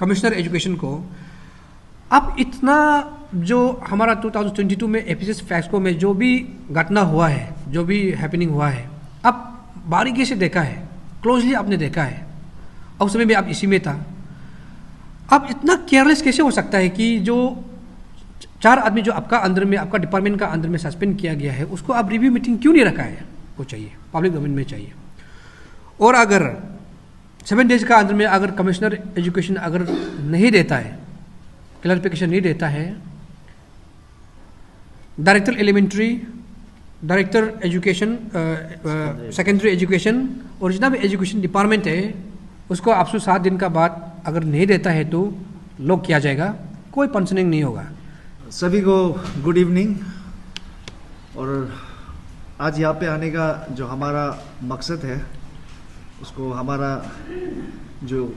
Commissioner education को, अब इतना जो हमारा 2022 में एफिशिएंसी फैक्सको में जो भी घटना हुआ है, जो भी हैपनिंग हुआ है, अब बारीकी से देखा है, क्लोजली आपने देखा है, और उस समय भी आप इसी में था। अब इतना केयरलेस कैसे हो सकता है कि जो 4 आदमी जो आपका अंदर में, आपका डिपार्टमेंट का अंदर में सस्पेंड किया गया है, उसको आप रिव्यू मीटिंग क्यों नहीं रखा है? वो चाहिए, पब्लिक डोमेन में चाहिए। और अगर 7 डेज का अंदर में अगर कमिश्नर एजुकेशन अगर नहीं देता है, क्लैरिफिकेशन नहीं देता है, director elementary, director education, secondary education और जितना भी एजुकेशन डिपार्टमेंट है, उसको आपसे 7 दिन का बाद अगर नहीं देता है तो लॉक किया जाएगा, कोई पंशनिंग नहीं होगा। सभी को गुड इवनिंग। और आज यहाँ पे आने का जो हमारा मकसद है, उसको हमारा जो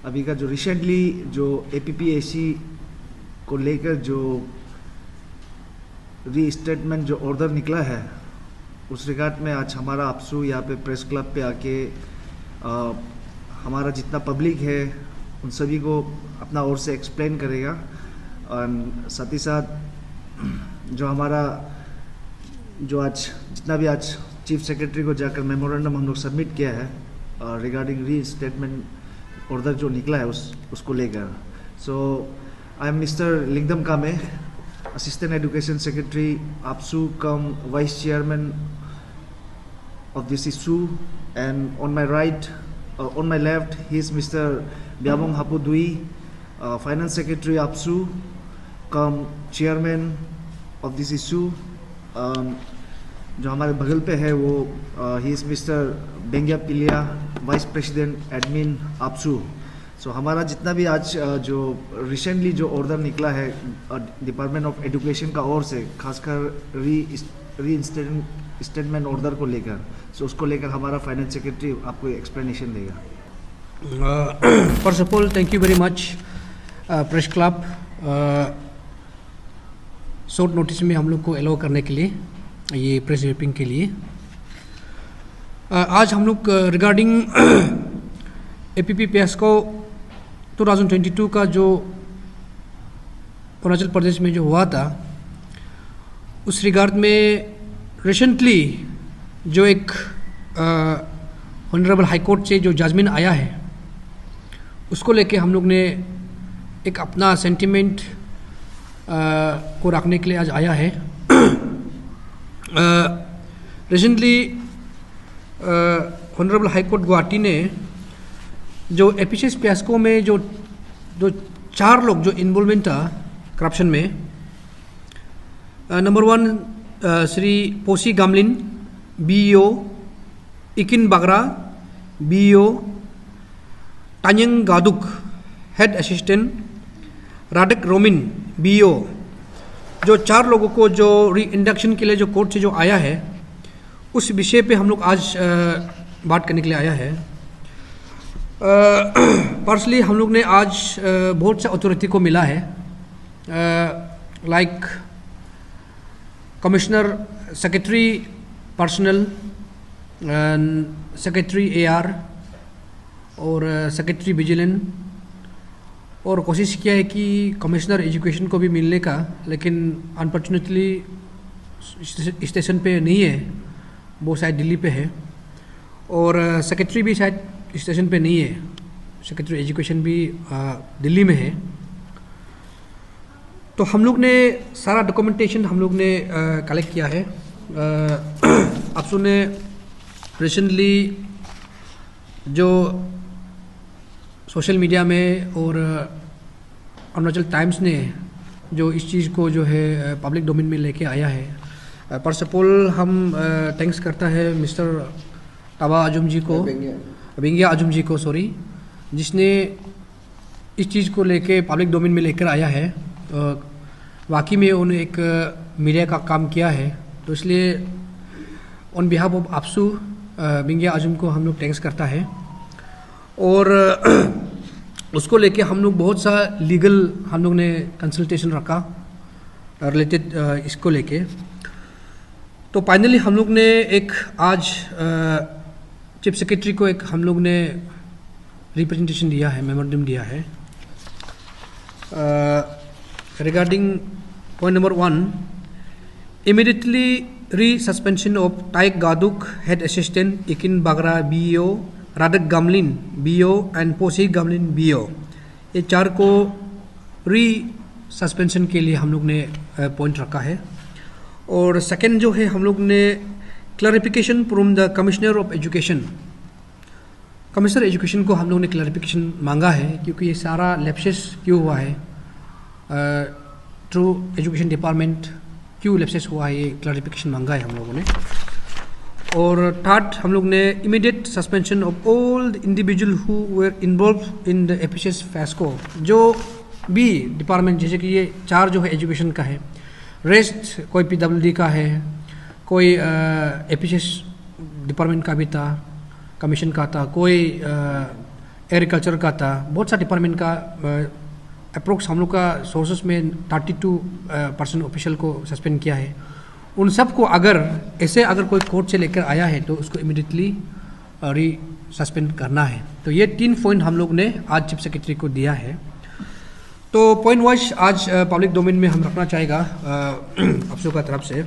अभी का जो रिसेंटली जो APPAC को लेकर जो रीस्टेटमेंट जो ऑर्डर निकला है, उस रिगार्ड में आज हमारा आपसू यहाँ पे प्रेस क्लब पे आके हमारा जितना पब्लिक है उन सभी को अपना ओर से एक्सप्लेन करेगा। और साथ ही साथ जो हमारा जो आज जितना भी आज चीफ सेक्रेटरी को जाकर मेमोरेंडम हम लोग सबमिट किया है रिगार्डिंग रीस्टेटमेंट ऑर्डर जो निकला है उसको लेकर। सो आई एम मिस्टर लिंगदम कामे, assistant education secretary AAPSU come vice chairman of this issue, and on my right, on my left, he is Mr. Byabong Hapudui, Finance Secretary APSU, come Chairman of this issue. जो हमारे बगल पे है वो he is Mr. Bengia पिलिया, Vice President Admin APSU. सो हमारा जितना भी आज जो रिसेंटली जो ऑर्डर निकला है डिपार्टमेंट ऑफ एजुकेशन का ओर से, खासकर रीइंस्टेटमेंट ऑर्डर को लेकर, सो उसको लेकर हमारा फाइनेंस सेक्रेटरी आपको एक्सप्लेनेशन देगा। First of all thank you very much press club short notice में हम लोग को अलाउ करने के लिए, ये प्रेस ब्रीफिंग के लिए। आज हम लोग रिगार्डिंग APPAC को 2022 का जो अरुणाचल प्रदेश में जो हुआ था, उस रिगार्ड में रिसेंटली जो एक ऑनरेबल हाई कोर्ट से जो जजमेंट आया है, उसको लेके हम लोग ने एक अपना सेंटिमेंट को रखने के लिए आज आया है। Recently honourable high court Guwahati ने जो APPAC में जो 4 लोग जो इन्वॉल्वमेंट था करप्शन में, number 1 Shri Posi Gamlin BEO, Ikin Bagra BEO, Tanyang Gaduk head assistant, Radak Romin BEO, जो 4 लोगों को जो री इंडक्शन के लिए जो कोर्ट से जो आया है, उस विषय पे हम लोग आज बात करने के लिए आया है। पर्सनली हम लोग ने आज बहुत से अथॉरिटी को मिला है, like commissioner, secretary personal, secretary AR और सेक्रेटरी विजिलेंस, और कोशिश किया है कि कमिश्नर एजुकेशन को भी मिलने का, लेकिन अनफॉर्चुनेटली स्टेशन पे नहीं है, वो शायद दिल्ली पे है, और सेक्रेटरी भी शायद स्टेशन पे नहीं है, सेक्रेटरी एजुकेशन भी दिल्ली में है। तो हम लोग ने सारा डॉक्यूमेंटेशन हम लोग ने कलेक्ट किया है। आप सुने रिसेंटली जो सोशल मीडिया में और अरुणाचल टाइम्स ने जो इस चीज़ को जो है पब्लिक डोमेन में लेके आया है, फर्स्ट ऑफ ऑल हम थैंक्स करता है मिस्टर ताबा आजुम जी को, बेंगिया आजुम जी को, सॉरी, जिसने इस चीज़ को लेके पब्लिक डोमेन में लेकर आया है। वाकई में उन्होंने एक मीडिया का काम किया है, तो इसलिए ऑन बिहाफ ऑफ आपसू बेंगिया आजुम को हम लोग थैंक्स करता है। और उसको लेके हम लोग बहुत सा लीगल हम लोग ने कंसल्टेशन रखा रिलेटेड इसको लेके। तो फाइनली हम लोग ने एक आज चीफ सेक्रेटरी को एक हम लोग ने रिप्रेजेंटेशन दिया है, मेमोरेंडम दिया है regarding point number 1, immediately re-suspension of Taek Gaduk, head assistant, Ikin Bagra BO, Radak Gamlin BO and Posi Gamlin BO, ये 4 को री सस्पेंशन के लिए हम लोग ने पॉइंट रखा है। और सेकंड जो है हम लोग ने clarification from the commissioner of education, commissioner education को हम लोग ने क्लैरिफिकेशन मांगा है क्योंकि ये सारा लैप्सेस क्यों हुआ है, थ्रू एजुकेशन डिपार्टमेंट क्यों लैप्सेस हुआ है, ये क्लैरिफिकेशन मांगा है हम लोगों ने। और थर्ड हम लोग ने immediate suspension of all the individual who were involved in the efficiency fiasco, जो भी डिपार्टमेंट, जैसे कि ये 4 जो है एजुकेशन का है, रेस्ट कोई PWD का है, कोई एफिशिएंस डिपार्टमेंट का भी था, कमीशन का था, कोई एग्रीकल्चर का था, बहुत सा डिपार्टमेंट का अप्रोक्स हम लोग का सोर्सेस में 32% ऑफिशियल को सस्पेंड किया है। उन सब को अगर कोई कोर्ट से लेकर आया है तो उसको इमीडिएटली री सस्पेंड करना है। तो ये 3 पॉइंट हम लोग ने आज चीफ सेक्रेटरी को दिया है। तो पॉइंट वाइज आज पब्लिक डोमेन में हम रखना चाहेगा अफसर का तरफ से।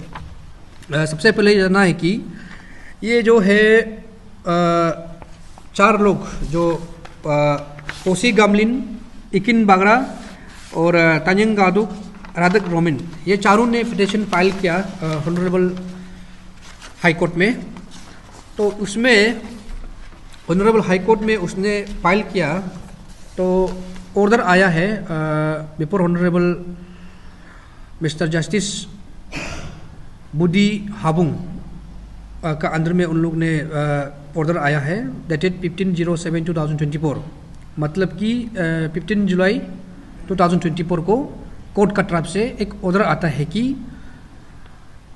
सबसे पहले ये जानना है कि ये जो है 4 लोग जो पोसी गामलिन, इकिन बागरा और तांजंग गादुक, रादक रोमिन, ये चारों ने पिटिशन फाइल किया ऑनरेबल हाई कोर्ट में। तो उसमें ऑनरेबल हाई कोर्ट में उसने फाइल किया तो ऑर्डर आया है बिफोर ऑनरेबल मिस्टर जस्टिस बुदी हाबुंग का अंदर में उन लोग ने ऑर्डर आया है डेटेड 15/07/2024, मतलब कि 15 जुलाई 2024 को कोर्ट का तरफ से एक ऑर्डर आता है कि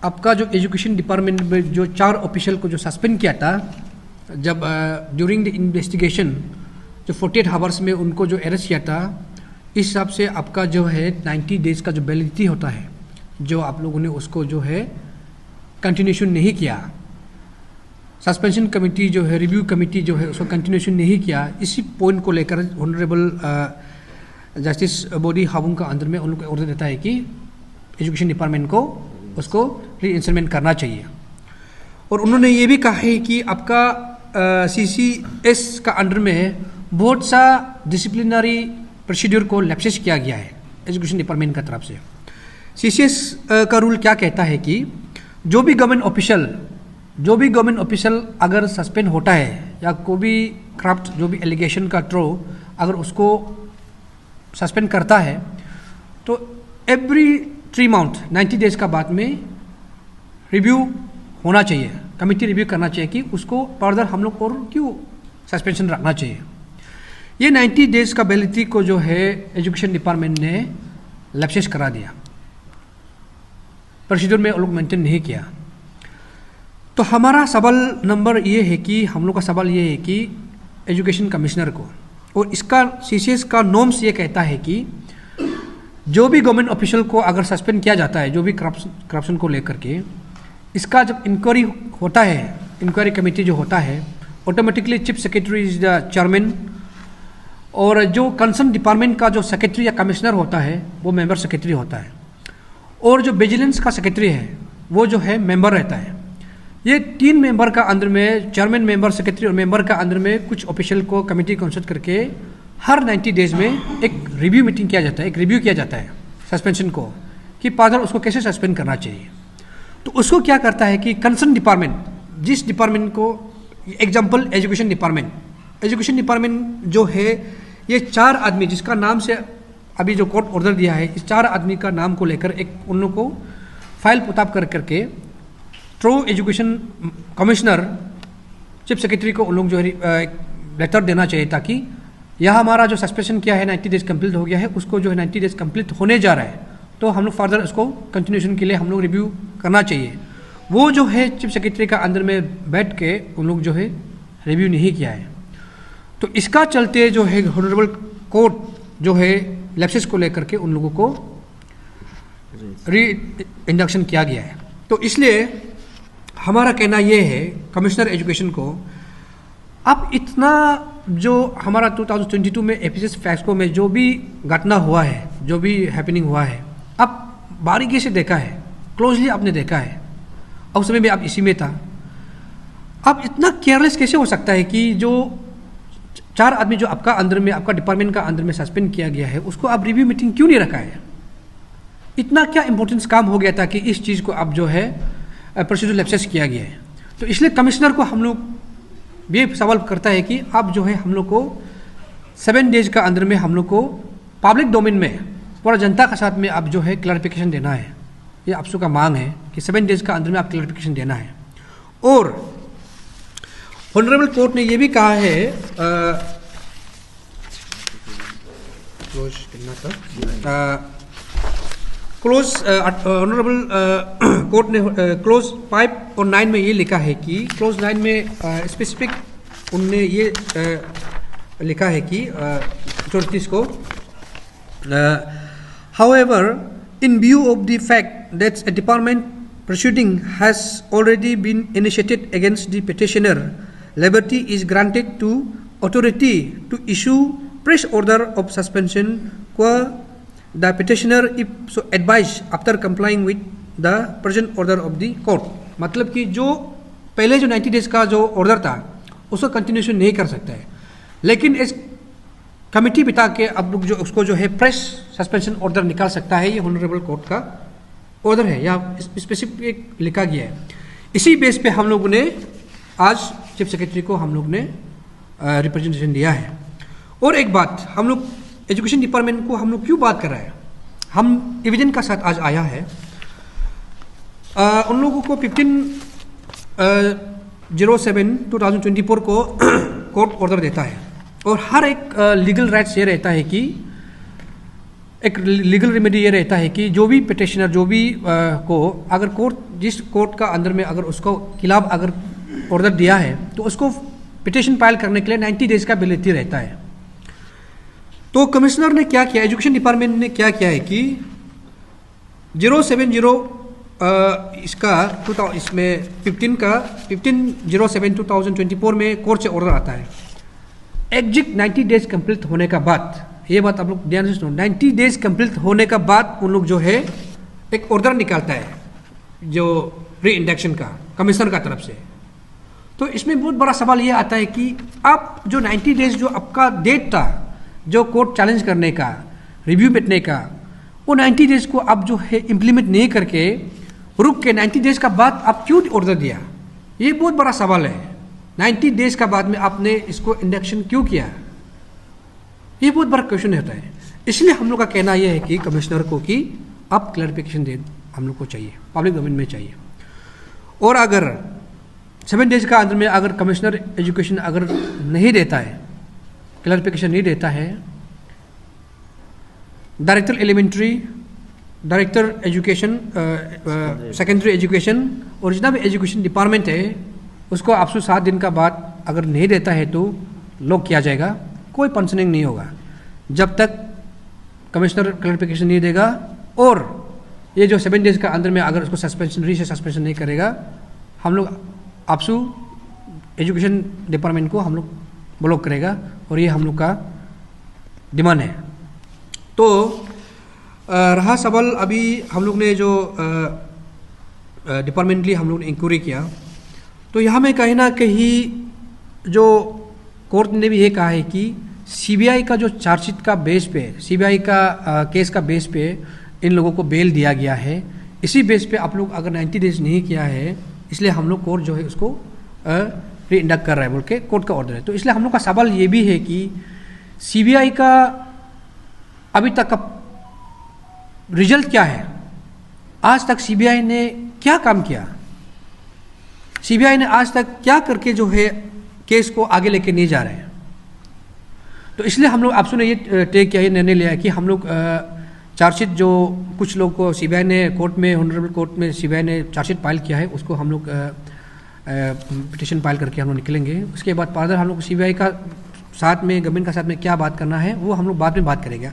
आपका जो एजुकेशन डिपार्टमेंट में जो 4 ऑफिशियल को जो सस्पेंड किया था, जब ड्यूरिंग द इन्वेस्टिगेशन जो 48 आवर्स में उनको जो अरेस्ट किया था, इस हिसाब से आपका जो है 90 डेज का जो वैलिडिटी होता है, जो आप लोगों ने उसको जो है कंटिन्यूशन नहीं किया, सस्पेंशन कमेटी जो है, रिव्यू कमेटी जो है उसको कंटिन्यूशन नहीं किया, इसी पॉइंट को लेकर ऑनरेबल जस्टिस बोडी हाबुंग का अंदर में उन लोग ऑर्डर देता है कि एजुकेशन डिपार्टमेंट को उसको री इंस्ट्रूमेंट करना चाहिए। और उन्होंने ये भी कहा है कि आपका CCS का अंडर में बहुत सा डिसिप्लिनरी प्रोसीड्यूर को लैप्सेस किया गया है एजुकेशन डिपार्टमेंट का तरफ से। CCS का रूल क्या कहता है कि जो भी गवर्नमेंट ऑफिशियल अगर सस्पेंड होता है या कोई भी करप्ट जो भी एलिगेशन का थ्रो अगर उसको सस्पेंड करता है तो एवरी 3 मंथ 90 डेज का बाद में रिव्यू होना चाहिए, कमेटी रिव्यू करना चाहिए कि उसको फर्दर हम लोग और क्यों सस्पेंशन रखना चाहिए। ये 90 डेज का वैलिडिटी को जो है एजुकेशन डिपार्टमेंट ने लैप्सेस करा दिया, प्रोसीजर में लोग मेंटेन नहीं किया। तो हमारा सवाल नंबर ये है कि हम लोग का सवाल ये है कि एजुकेशन कमिश्नर को, और इसका CCS का नॉर्म्स ये कहता है कि जो भी गवर्नमेंट ऑफिशियल को अगर सस्पेंड किया जाता है जो भी करप्शन को लेकर के, इसका जब इंक्वायरी होता है, इंक्वायरी कमेटी जो होता है, automatically chief secretary is the chairman, और जो कंसर्न डिपार्टमेंट का जो सेक्रेटरी या कमिश्नर होता है वो मेंबर सेक्रेटरी होता है, और जो विजिलेंस का सेक्रेटरी है वो जो है मेंबर रहता है। ये 3 मेंबर का अंदर में चेयरमैन, मेंबर, सेक्रेटरी और मेंबर का अंदर में कुछ ऑफिशियल को कमेटी कंसल्ट करके हर 90 डेज में एक रिव्यू मीटिंग किया जाता है, एक रिव्यू किया जाता है सस्पेंशन को कि फर्दर उसको कैसे सस्पेंड करना चाहिए। तो उसको क्या करता है कि कंसर्न डिपार्टमेंट, जिस डिपार्टमेंट को, एग्जाम्पल एजुकेशन डिपार्टमेंट जो है, ये 4 आदमी जिसका नाम से अभी जो कोर्ट ऑर्डर दिया है, इस 4 आदमी का नाम को लेकर एक उन लोग को फाइल पुताब कर करके through education commissioner chief secretary को उन लोग जो है एक लेटर देना चाहिए ताकि यह हमारा जो सस्पेंशन किया है 90 डेज कंप्लीट हो गया है, उसको जो है 90 डेज कंप्लीट होने जा रहा है, तो हम लोग फर्दर उसको कंटिन्यूशन के लिए हम लोग रिव्यू करना चाहिए। वो जो है चीफ सेक्रेटरी का अंदर में बैठ के उन लोग जो है रिव्यू नहीं किया है। तो इसका चलते जो है ऑनरेबल कोर्ट जो है लैप्सेस को लेकर के उन लोगों को री इंडक्शन किया गया है। तो इसलिए हमारा कहना यह है कमिश्नर एजुकेशन को, आप इतना जो हमारा 2022 में एफएसएस फैक्सको में जो भी घटना हुआ है, जो भी हैपनिंग हुआ है, आप बारीकी से देखा है, क्लोजली आपने देखा है, और उस समय भी आप इसी में था। अब इतना केयरलेस कैसे हो सकता है कि जो 4 आदमी जो आपका अंदर में, आपका डिपार्टमेंट का अंदर में सस्पेंड किया गया है, उसको आप रिव्यू मीटिंग क्यों नहीं रखा है? इतना क्या इंपॉर्टेंस काम हो गया था कि इस चीज़ को अब जो है प्रोसीजर लैप्सेस किया गया है? तो इसलिए कमिश्नर को हम लोग ये सवाल करता है कि अब जो है हम लोग को 7 डेज का अंदर में हम लोग को पब्लिक डोमेन में पूरा जनता के साथ में अब जो है क्लैरिफिकेशन देना है। ये आप सबका मांग है कि 7 डेज का अंदर में आप क्लैरिफिकेशन देना है। और ऑनरेबल कोर्ट ने ये भी कहा है, ऑनरेबल कोर्ट ने क्लोज 5 और 9 में ये लिखा है कि क्लोज 9 में स्पेसिफिक उनने ये लिखा है कि अथॉरिटीज को, however, in view of the fact that a department proceeding has already been initiated against the petitioner, liberty is granted to authority to issue fresh order of suspension qua the petitioner if so advised after complying with the present order of the court। मतलब कि जो पहले जो 90 days का जो order था उसको continuation नहीं कर सकता है, लेकिन इस कमिटी बिता के अब लोग जो उसको जो है फ्रेश सस्पेंशन ऑर्डर निकाल सकता है। ये ऑनरेबल कोर्ट का ऑर्डर है, या स्पेसिफिक लिखा गया है। इसी बेस पे हम लोगों ने आज चीफ सेक्रेटरी को हम लोग ने रिप्रेजेंटेशन दिया है। और एक बात, हम लोग एजुकेशन डिपार्टमेंट को हम लोग क्यों बात कर रहे हैं, हम एविडेंस का साथ आज आया है। उन लोगों को 15/07/2024 को कोर्ट ऑर्डर देता है, और हर एक लीगल राइट्स ये रहता है कि एक लीगल रेमेडी ये रहता है कि जो भी पिटिशनर जो भी को अगर कोर्ट जिस कोर्ट का अंदर में अगर उसको खिलाफ अगर ऑर्डर दिया है तो उसको पिटिशन फाइल करने के लिए 90 डेज का वैलिडिटी रहता है। तो कमिश्नर ने क्या किया, एजुकेशन डिपार्टमेंट ने क्या किया है कि 070 इसमें 15/07/2024 में कोर्ट से ऑर्डर आता है। एग्जैक्ट 90 डेज कंप्लीट होने का बाद, ये बात आप लोग ध्यान से सुनो, 90 डेज कंप्लीट होने का बाद उन लोग जो है एक ऑर्डर निकालता है जो री इंडक्शन का कमिश्नर का तरफ से। तो इसमें बहुत बड़ा सवाल ये आता है कि आप जो 90 डेज जो आपका डेट था जो कोर्ट चैलेंज करने का, रिव्यू बैठने का, वो 90 डेज को आप जो है इम्प्लीमेंट नहीं करके रुक के 90 डेज का बाद आप क्यों ऑर्डर दिया? ये बहुत बड़ा सवाल है। 90 डेज का बाद में आपने इसको इंडक्शन क्यों किया? ये बहुत बड़ा क्वेश्चन होता है। इसलिए हम लोग का कहना यह है कि कमिश्नर को कि आप क्लैरिफिकेशन दे, हम लोग को चाहिए, पब्लिक डोमेन में चाहिए। और अगर 7 डेज का अंदर में अगर कमिश्नर एजुकेशन अगर नहीं देता है, क्लैरिफिकेशन नहीं देता है, director elementary, director education, secondary education और जितना भी एजुकेशन डिपार्टमेंट है उसको आपसे 7 दिन का बाद अगर नहीं देता है तो लॉक किया जाएगा, कोई पंशनिंग नहीं होगा जब तक कमिश्नर क्लैरिफिकेशन नहीं देगा। और ये जो 7 डेज का अंदर में अगर उसको सस्पेंशन नहीं करेगा, हम लोग आपसू एजुकेशन डिपार्टमेंट को हम लोग ब्लॉक करेगा, और ये हम लोग का डिमांड है। तो रहा सवाल अभी हम लोग ने जो डिपार्टमेंटली हम लोग ने इंक्वायरी किया, तो यहाँ में कहीं ना कहीं जो कोर्ट ने भी ये कहा है कि सीबीआई का जो चार्जशीट का बेस पे, सीबीआई का केस का बेस पे इन लोगों को बेल दिया गया है। इसी बेस पे आप लोग अगर 90 डेज नहीं किया है, इसलिए हम लोग कोर्ट जो है उसको री इंडक्ट कर रहा है बोल के कोर्ट का ऑर्डर है। तो इसलिए हम लोग का सवाल ये भी है कि सीबीआई का अभी तक का रिजल्ट क्या है? आज तक सीबीआई ने क्या काम किया? सीबीआई ने आज तक क्या करके जो है केस को आगे लेके नहीं जा रहे हैं? तो इसलिए हम लोग आपसे ने ये तय किया, ये निर्णय लिया है कि हम लोग चार्जशीट जो कुछ लोग को सीबीआई ने कोर्ट में, ऑनरेबल कोर्ट में सीबीआई ने चार्जशीट फाइल किया है, उसको हम लोग पिटिशन फाइल करके हम लोग निकलेंगे। उसके बाद फादर हम लोग सीबीआई का साथ में, गवर्नमेंट का साथ में क्या बात करना है वो हम लोग बाद में बात करेंगे।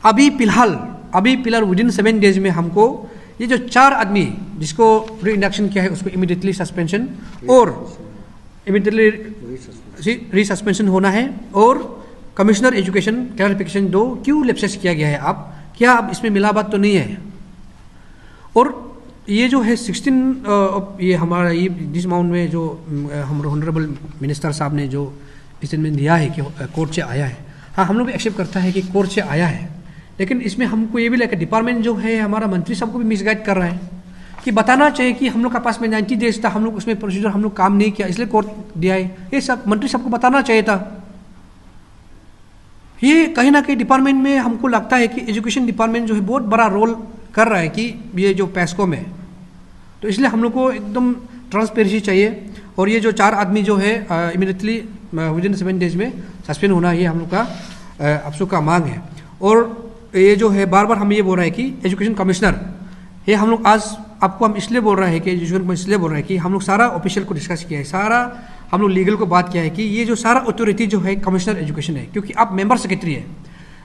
अभी फिलहाल विदिन 7 डेज में हमको ये जो 4 आदमी जिसको री इंडक्शन किया है उसको इमीडिएटली सस्पेंशन और इमीडिएटली रीसस्पेंशन होना है, और कमिश्नर एजुकेशन क्लैरिफिकेशन दो, क्यों लैप्सेस किया गया है, आप क्या अब इसमें मिलावट तो नहीं है। और ये जो है 16 ये हमारा ये जिस अमाउंट में जो हमारे ऑनरेबल मिनिस्टर साहब ने जो स्टेटमेंट दिया है कि कोर्ट से आया है, हाँ हम लोग भी एक्सेप्ट करता है कि कोर्ट से आया है, लेकिन इसमें हमको ये भी लगा डिपार्टमेंट जो है हमारा मंत्री साहब को भी मिसगाइड कर रहा है कि बताना चाहिए कि हम लोग का पास में 90 डेज था, हम लोग उसमें प्रोसीजर हम लोग काम नहीं किया इसलिए कोर्ट दिया है, ये सब मंत्री साहब को बताना चाहिए था। ये कहीं ना कहीं डिपार्टमेंट में हमको लगता है कि एजुकेशन डिपार्टमेंट जो है बहुत बड़ा रोल कर रहा है कि ये जो पैस्को में, तो इसलिए हम लोग को एकदम ट्रांसपेरेंसी चाहिए। और ये जो 4 आदमी जो है इमीडिएटली विदिन 7 डेज में सस्पेंड होना, ये हम लोग का अफसों का मांग है। और ये जो है बार बार हम ये बोल रहे हैं कि एजुकेशन कमिश्नर, ये हम लोग आज आपको हम इसलिए बोल रहे हैं कि एजुकेशन को इसलिए बोल रहे हैं कि हम लोग सारा ऑफिशियल को डिस्कस किया है, सारा हम लोग लीगल को बात किया है कि ये जो सारा अथॉरिटी जो है कमिश्नर एजुकेशन है, क्योंकि आप मेंबर सेक्रेटरी है।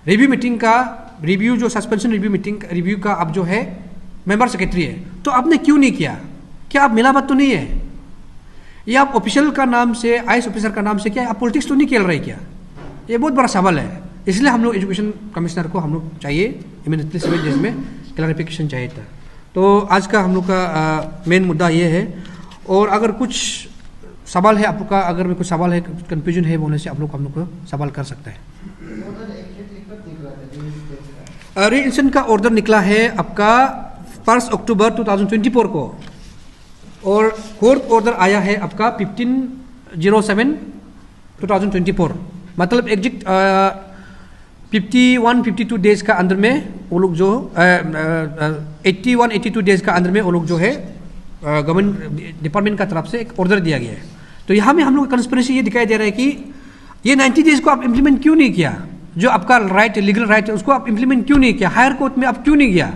रिव्यू मीटिंग का रिव्यू जो सस्पेंशन रिव्यू मीटिंग रिव्यू का आप जो है मेंबर सेक्रेटरी है, तो आपने क्यों नहीं किया? क्या आप मिलावट तो नहीं है? ये आप ऑफिशियल का नाम से, आईएएस ऑफिसर का नाम से, क्या आप पॉलिटिक्स तो नहीं खेल रहे क्या? ये बहुत बड़ा सवाल है। इसलिए हम लोग एजुकेशन कमिश्नर को हम लोग चाहिए इमीडिएटली 7 डेज में क्लैरिफिकेशन चाहिए था। तो आज का हम लोग का मेन मुद्दा ये है। और अगर कुछ सवाल है आपका, अगर में कुछ सवाल है, कुछ कन्फ्यूजन है बोलने से आप लोग हम लोग को सवाल कर सकते हैं। रीइंस्टेंट का ऑर्डर निकला है आपका 1 अक्टूबर 2024 को, और कोर्ट ऑर्डर आया है आपका 15/07/2024, मतलब एग्जैक्ट 51-52 डेज का अंदर में वो लोग जो 81-82 डेज का अंदर में वो लोग जो है गवर्नमेंट डिपार्टमेंट का तरफ से एक ऑर्डर दिया गया है। तो यहाँ में हम लोग कंस्पिरेसी ये दिखाई दे रहा है कि ये 90 डेज को आप इम्प्लीमेंट क्यों नहीं किया, जो आपका राइट लीगल राइट है उसको आप इम्प्लीमेंट क्यों नहीं किया, हायर कोर्ट में आप क्यों नहीं गया,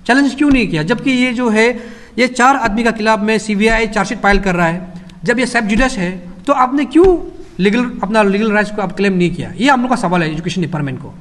चैलेंज क्यों नहीं किया, जबकि ये जो है ये 4 आदमी का खिलाफ में सीबीआई चार्जशीट फाइल कर रहा है। जब ये सब जुडिस है तो आपने क्यों अपना लीगल राइट्स को आप क्लेम नहीं किया? ये हम लोग का सवाल है एजुकेशन डिपार्टमेंट को।